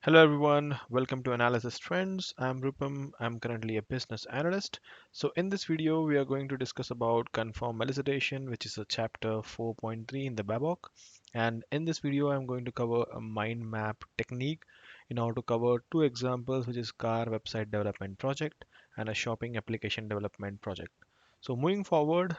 Hello everyone, welcome to Analysis Trends. I'm Rupam. I'm currently a business analyst. So in this video, we are going to discuss about conform elicitation, which is a chapter 4.3 in the Babok. And in this video, I'm going to cover a mind map technique in order to cover two examples, which is car website development project and a shopping application development project. So moving forward,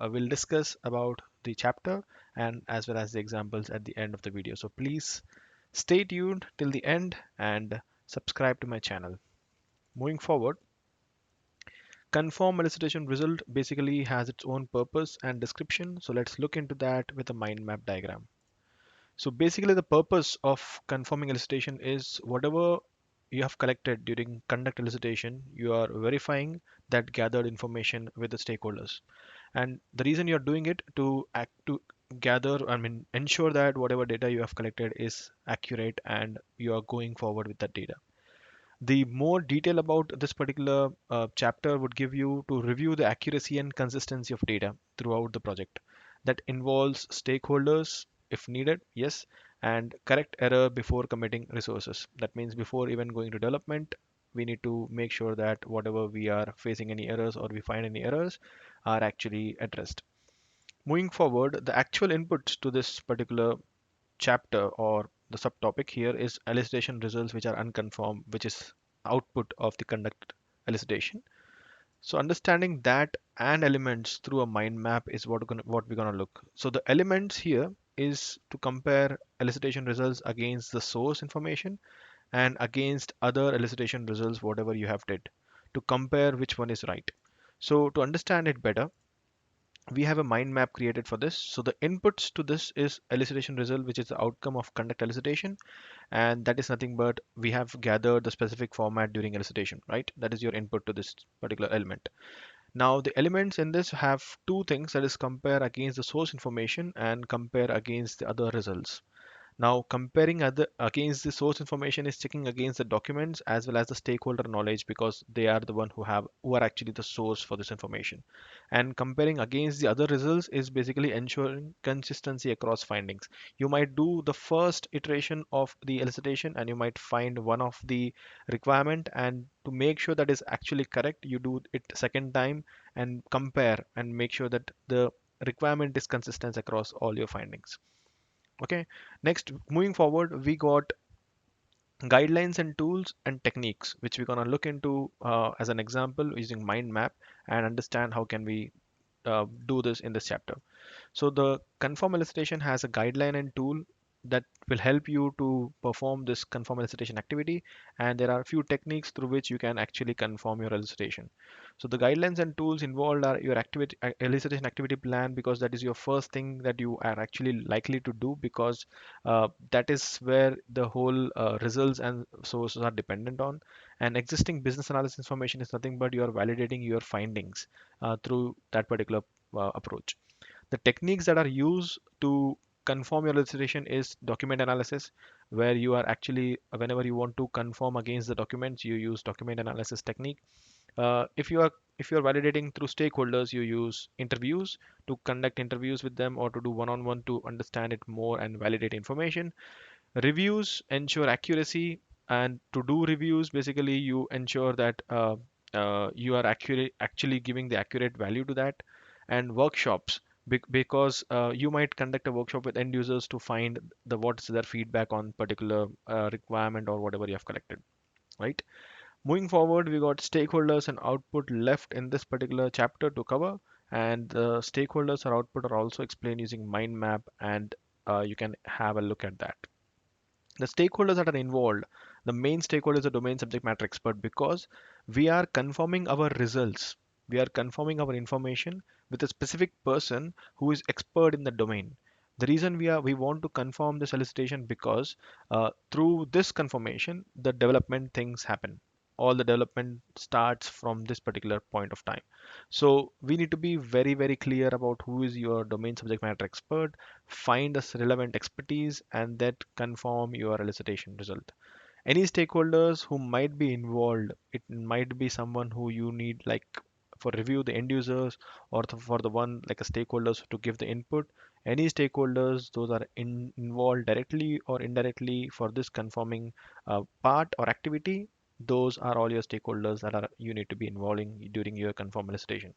we'll discuss about the chapter and as well as the examples at the end of the video. So please stay tuned till the end and subscribe to my channel. Moving forward, conform elicitation result basically has its own purpose and description. So let's look into that with a mind map diagram. So basically the purpose of conforming elicitation is whatever you have collected during conduct elicitation, you are verifying that gathered information with the stakeholders. And the reason you're doing it to act to gather, I mean, ensure that whatever data you have collected is accurate and you are going forward with that data. The more detail about this particular chapter would give you to review the accuracy and consistency of data throughout the project. That involves stakeholders if needed, yes, and correct error before committing resources. That means before even going to development, we need to make sure that whatever we are facing any errors or we find any errors are actually addressed. Moving forward, the actual inputs to this particular chapter or the subtopic here is elicitation results which are unconfirmed, which is output of the conduct elicitation. So understanding that and elements through a mind map is what we're gonna look. So the elements here is to compare elicitation results against the source information and against other elicitation results, whatever you have did, to compare which one is right. So to understand it better, we have a mind map created for this. So the inputs to this is elicitation result, which is the outcome of conduct elicitation, and that is nothing but we have gathered the specific format during elicitation, right? That is your input to this particular element. Now the elements in this have two things, that is compare against the source information and compare against the other results. Now, comparing other against the source information is checking against the documents as well as the stakeholder knowledge because they are the one who are actually the source for this information. And comparing against the other results is basically ensuring consistency across findings. You might do the first iteration of the elicitation and you might find one of the requirement, and to make sure that is actually correct, you do it second time and compare and make sure that the requirement is consistent across all your findings. Okay, next, moving forward, we got guidelines and tools and techniques, which we're gonna look into as an example using mind map and understand how can we do this in this chapter. So the conform elicitation has a guideline and tool that will help you to perform this conform elicitation activity, and there are a few techniques through which you can actually conform your elicitation. So the guidelines and tools involved are your activity elicitation activity plan, because that is your first thing that you are actually likely to do, because that is where the whole results and sources are dependent on. And existing business analysis information is nothing but you are validating your findings through that particular approach. The techniques that are used to conform your elicitation is document analysis, where you are actually, whenever you want to conform against the documents, you use document analysis technique. If you are validating through stakeholders, you use interviews to conduct interviews with them or to do one-on-one to understand it more and validate information. Reviews ensure accuracy, and to do reviews, basically you ensure that you are accurate, actually giving the accurate value to that. And workshops, because you might conduct a workshop with end users to find the what's their feedback on particular requirement or whatever you have collected, right? Moving forward, we got stakeholders and output left in this particular chapter to cover, and the stakeholders or output are also explained using mind map, and you can have a look at that. The stakeholders that are involved, the main stakeholder is a domain subject matter expert, because we are confirming our results, we are confirming our information with a specific person who is expert in the domain. The reason we want to confirm the solicitation, because through this confirmation the development things happen, all the development starts from this particular point of time. So we need to be very very clear about who is your domain subject matter expert, find us relevant expertise, and that confirm your elicitation result. Any stakeholders who might be involved, it might be someone who you need, like for review, the end users, or for the one like a stakeholders to give the input. Any stakeholders, those are involved directly or indirectly for this conforming part or activity, those are all your stakeholders that are you need to be involving during your conform elicitation.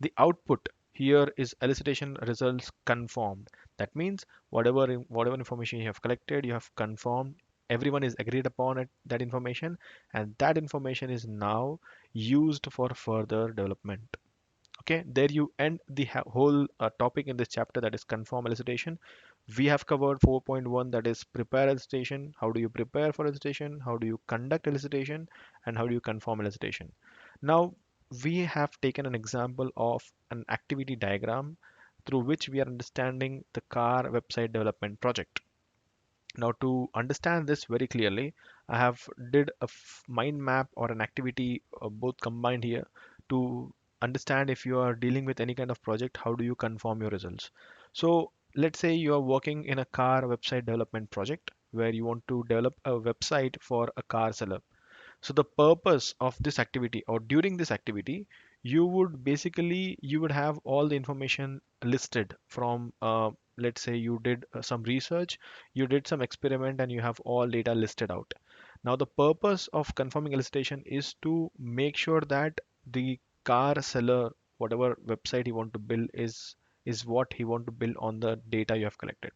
The output here is elicitation results conformed. That means whatever information you have collected, you have confirmed. Everyone is agreed upon it, that information, and that information is now used for further development. Okay, there you end the whole topic in this chapter, that is conform elicitation. We have covered 4.1, that is prepare elicitation. How do you prepare for elicitation? How do you conduct elicitation? And how do you conform elicitation? Now, we have taken an example of an activity diagram through which we are understanding the car website development project. Now, to understand this very clearly, I have did a mind map or an activity both combined here to understand if you are dealing with any kind of project, how do you conform your results. So let's say you are working in a car website development project where you want to develop a website for a car seller. So the purpose of this activity, or during this activity, you would have all the information listed from let's say you did some research, you did some experiment, and you have all data listed out. Now the purpose of confirming elicitation is to make sure that the car seller, whatever website he want to build, is what he want to build on the data you have collected.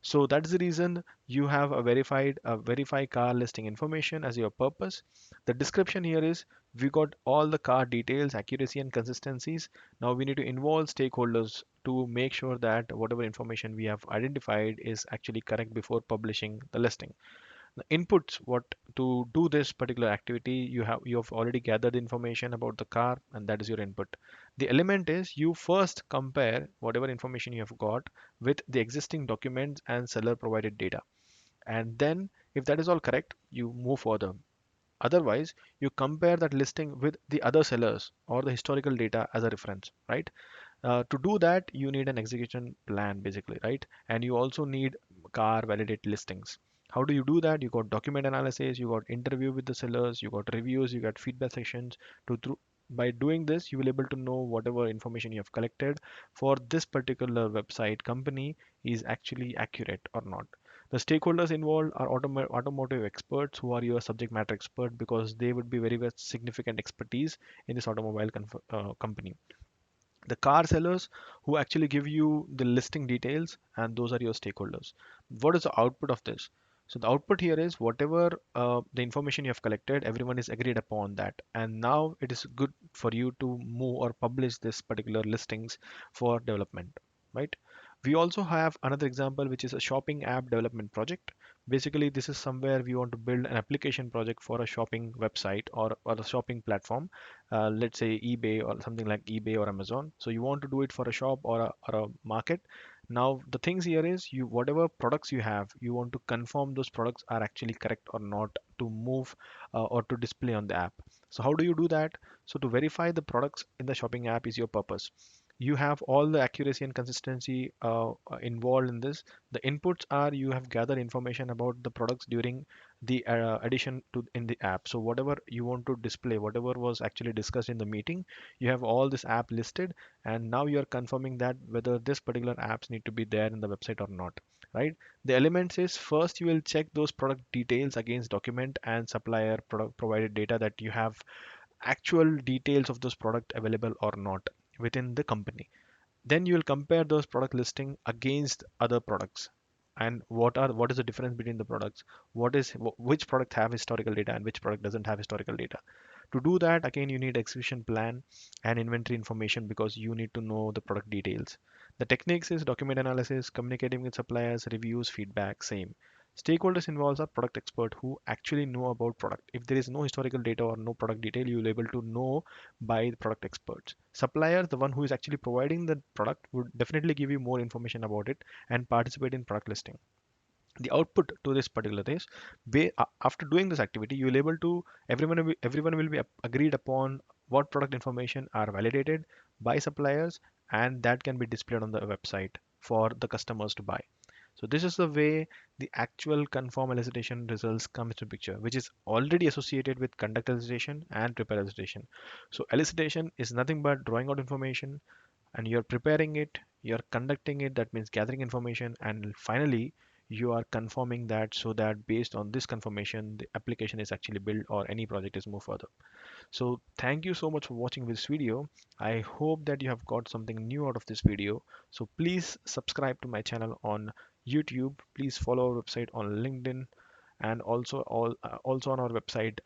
So that's the reason you have a verify car listing information as your purpose. The description here is we got all the car details, accuracy and consistencies. Now we need to involve stakeholders to make sure that whatever information we have identified is actually correct before publishing the listing. The inputs, what to do this particular activity, you have already gathered information about the car, and that is your input. The element is you first compare whatever information you have got with the existing documents and seller provided data, and then if that is all correct, you move further. Otherwise, you compare that listing with the other sellers or the historical data as a reference, right? To do that, you need an execution plan basically, right? And you also need car validate listings. How do you do that? You got document analysis, you got interview with the sellers, you got reviews, you got feedback sections. To through By doing this, you will able to know whatever information you have collected for this particular website company is actually accurate or not. The stakeholders involved are automotive experts who are your subject matter expert because they would be very, very significant expertise in this automobile company. The car sellers who actually give you the listing details, and those are your stakeholders. What is the output of this? So the output here is whatever the information you have collected, everyone is agreed upon that, and now it is good for you to move or publish this particular listings for development, right? We also have another example, which is a shopping app development project. Basically, this is somewhere we want to build an application project for a shopping website or a shopping platform, let's say eBay or something like eBay or Amazon. So you want to do it for a shop or a market. Now the things here is you whatever products you have, you want to confirm those products are actually correct or not to move or to display on the app. So how do you do that? So to verify the products in the shopping app is your purpose. You have all the accuracy and consistency involved in this. The inputs are you have gathered information about the products during the addition to in the app. So whatever you want to display, whatever was actually discussed in the meeting, you have all this app listed, and now you are confirming that whether this particular apps need to be there in the website or not, right? The elements is first you will check those product details against document and supplier product provided data, that you have actual details of those product available or not within the company. Then you will compare those product listing against other products, and what is the difference between the products, which product have historical data and which product doesn't have historical data. To do that, again, you need execution plan and inventory information because you need to know the product details. The techniques is document analysis, communicating with suppliers, reviews, feedback, same. Stakeholders involves a product expert who actually know about product. If there is no historical data or no product detail, you will able to know by the product experts. Suppliers, the one who is actually providing the product, would definitely give you more information about it and participate in product listing. The output to this particular is after doing this activity, you will able to everyone will be agreed upon what product information are validated by suppliers, and that can be displayed on the website for the customers to buy. So this is the way the actual conform elicitation results come into picture, which is already associated with conduct elicitation and prepare elicitation. So elicitation is nothing but drawing out information, and you're preparing it, you're conducting it, that means gathering information, and finally you are confirming that, so that based on this confirmation the application is actually built or any project is moved further. So thank you so much for watching this video. I hope that you have got something new out of this video. So please subscribe to my channel on YouTube. Please follow our website on LinkedIn, and also on our website,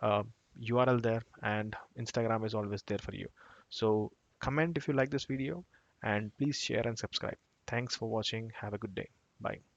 URL there, and Instagram is always there for you. So comment if you like this video, and please share and subscribe. Thanks for watching. Have a good day. Bye.